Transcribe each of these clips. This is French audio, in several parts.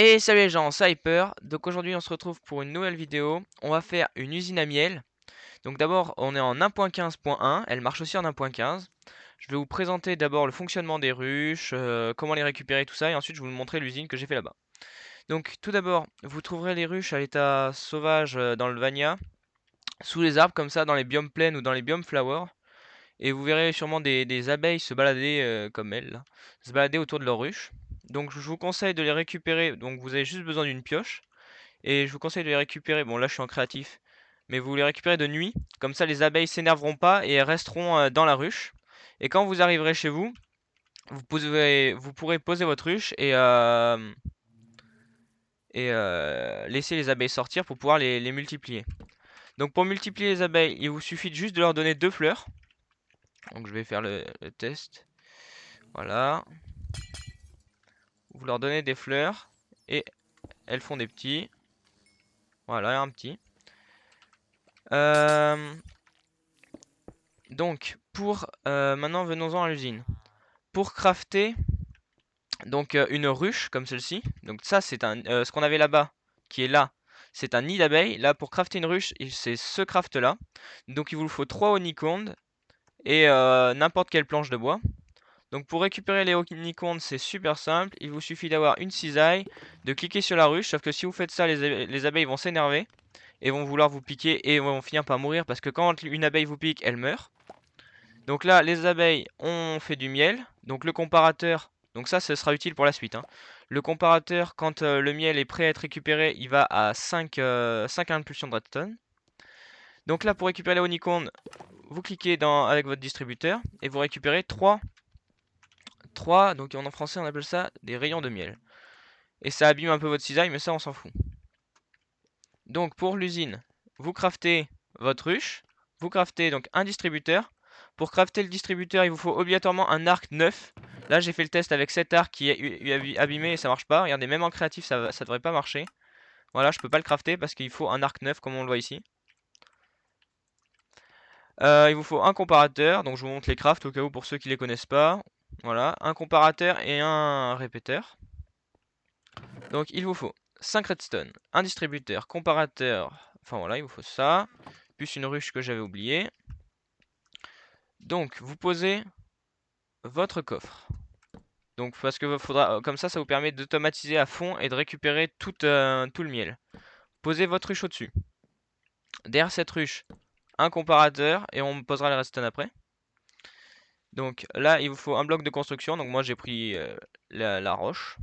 Et salut les gens, c'est Hyper. Donc aujourd'hui on se retrouve pour une nouvelle vidéo. On va faire une usine à miel. Donc d'abord on est en 1.15.1, elle marche aussi en 1.15. Je vais vous présenter d'abord le fonctionnement des ruches, comment les récupérer, tout ça, et ensuite je vais vous montrer l'usine que j'ai fait là-bas. Donc tout d'abord, vous trouverez les ruches à l'état sauvage dans le Vania, sous les arbres comme ça, dans les biomes plaines ou dans les biomes flower. Et vous verrez sûrement des abeilles se balader comme elles, là, se balader autour de leurs ruches. Donc je vous conseille de les récupérer, donc vous avez juste besoin d'une pioche. Et je vous conseille de les récupérer, bon là je suis en créatif, mais vous les récupérez de nuit, comme ça les abeilles s'énerveront pas et elles resteront dans la ruche. Et quand vous arriverez chez vous, vous pourrez poser votre ruche et laisser les abeilles sortir pour pouvoir les multiplier. Donc pour multiplier les abeilles, il vous suffit juste de leur donner 2 fleurs. Donc je vais faire le test. Voilà. Vous leur donnez des fleurs et elles font des petits. Voilà, un petit. Euh, donc maintenant venons-en à l'usine. Pour crafter une ruche comme celle-ci, donc ça c'est ce qu'on avait là-bas, qui est là, c'est un nid d'abeilles. Là pour crafter une ruche, c'est ce craft là. Donc il vous faut 3 honeycombs et n'importe quelle planche de bois. Donc pour récupérer les honeycombs c'est super simple, il vous suffit d'avoir une cisaille, de cliquer sur la ruche, sauf que si vous faites ça les abeilles vont s'énerver et vont vouloir vous piquer et vont finir par mourir parce que quand une abeille vous pique elle meurt. Donc là, les abeilles ont fait du miel. Donc le comparateur, donc ça, ce sera utile pour la suite, hein. Le comparateur, quand le miel est prêt à être récupéré, il va à 5 impulsions de redstone. Donc là, pour récupérer les honeycombs, vous cliquez avec votre distributeur et vous récupérez 3, donc en français on appelle ça des rayons de miel. Et ça abîme un peu votre cisaille, mais ça on s'en fout. Donc pour l'usine, vous craftez votre ruche, vous craftez donc un distributeur. Pour crafter le distributeur, il vous faut obligatoirement un arc neuf. Là, j'ai fait le test avec 7 arcs qui est abîmé et ça marche pas. Regardez, même en créatif, ça devrait pas marcher. Voilà, je peux pas le crafter parce qu'il faut un arc neuf comme on le voit ici. Il vous faut un comparateur, donc je vous montre les crafts au cas où pour ceux qui les connaissent pas. Voilà, un comparateur et un répéteur. Donc il vous faut 5 redstone, un distributeur, comparateur, enfin voilà, il vous faut ça, plus une ruche que j'avais oubliée. Donc vous posez votre coffre. Donc parce que faudra, comme ça vous permet d'automatiser à fond et de récupérer tout le miel. Posez votre ruche au-dessus. Derrière cette ruche, un comparateur et on posera les redstone après. Donc là il vous faut un bloc de construction, donc moi j'ai pris la roche.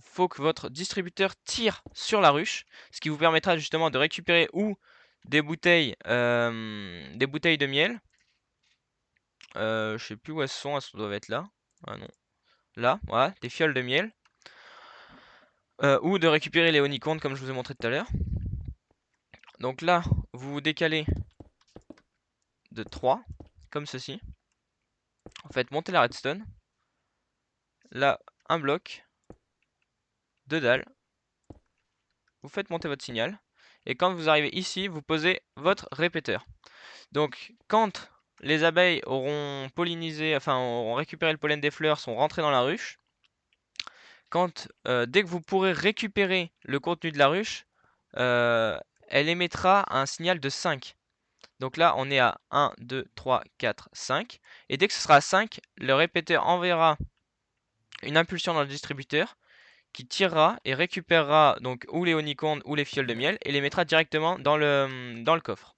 Faut que votre distributeur tire sur la ruche, ce qui vous permettra justement de récupérer ou des bouteilles de miel. Je sais plus où elles sont, elles doivent être là. Ah non. Là, voilà, des fioles de miel. Ou de récupérer les honeycombs comme je vous ai montré tout à l'heure. Donc là, vous vous décalez de 3, comme ceci. En fait, montez la redstone. Là, un bloc, 2 dalles. Vous faites monter votre signal. Et quand vous arrivez ici, vous posez votre répéteur. Donc, quand les abeilles auront pollinisé, enfin, auront récupéré le pollen des fleurs, sont rentrées dans la ruche, dès que vous pourrez récupérer le contenu de la ruche, elle émettra un signal de 5. Donc là, on est à 1, 2, 3, 4, 5. Et dès que ce sera à 5, le répéteur enverra une impulsion dans le distributeur qui tirera et récupérera donc ou les honeycombs ou les fioles de miel et les mettra directement dans le coffre.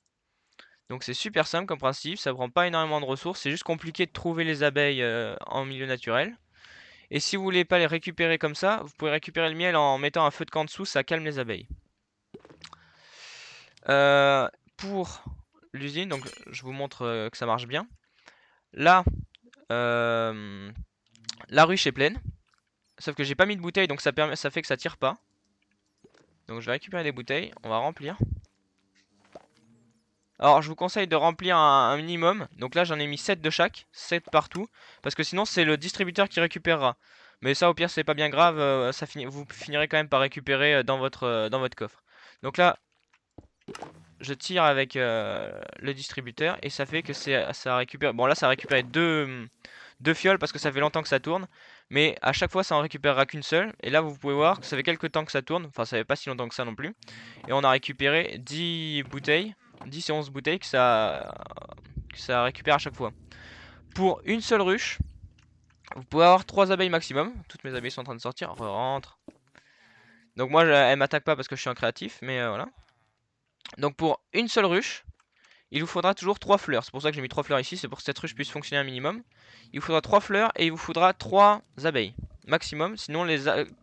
Donc c'est super simple comme principe, ça prend pas énormément de ressources, c'est juste compliqué de trouver les abeilles en milieu naturel. Et si vous voulez pas les récupérer comme ça, vous pouvez récupérer le miel en mettant un feu de camp dessous, ça calme les abeilles. Pour l'usine, donc je vous montre que ça marche bien. Là, euh, la ruche est pleine, sauf que j'ai pas mis de bouteille, donc ça fait que ça tire pas. Donc je vais récupérer des bouteilles, on va remplir. Alors je vous conseille de remplir un minimum. Donc là j'en ai mis 7 de chaque, 7 partout. Parce que sinon c'est le distributeur qui récupérera. Mais ça au pire c'est pas bien grave, vous finirez quand même par récupérer dans votre coffre. Donc là je tire avec le distributeur et ça fait que ça récupère. Bon là ça a récupéré deux fioles parce que ça fait longtemps que ça tourne. Mais à chaque fois ça en récupérera qu'une seule. Et là vous pouvez voir que ça fait quelques temps que ça tourne. Enfin ça fait pas si longtemps que ça non plus. Et on a récupéré 10 bouteilles. 10 et 11 bouteilles que ça récupère à chaque fois. Pour une seule ruche, vous pouvez avoir 3 abeilles maximum. Toutes mes abeilles sont en train de sortir. Rentre. Donc moi elles m'attaquent pas parce que je suis un créatif. Mais voilà. Donc pour une seule ruche, il vous faudra toujours 3 fleurs. C'est pour ça que j'ai mis 3 fleurs ici. C'est pour que cette ruche puisse fonctionner un minimum. Il vous faudra 3 fleurs et il vous faudra 3 abeilles maximum. Sinon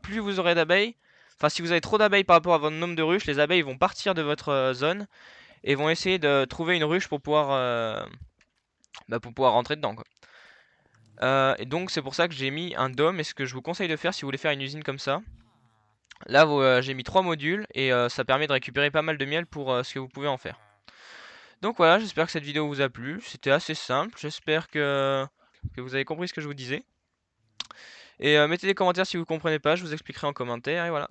plus vous aurez d'abeilles. Enfin si vous avez trop d'abeilles par rapport à votre nombre de ruches, les abeilles vont partir de votre zone. Et vont essayer de trouver une ruche pour pouvoir rentrer dedans quoi. Et donc c'est pour ça que j'ai mis un dôme. Et ce que je vous conseille de faire si vous voulez faire une usine comme ça, là j'ai mis 3 modules et ça permet de récupérer pas mal de miel pour ce que vous pouvez en faire. Donc voilà, j'espère que cette vidéo vous a plu. C'était assez simple, j'espère que vous avez compris ce que je vous disais. Et mettez des commentaires si vous comprenez pas, je vous expliquerai en commentaire et voilà.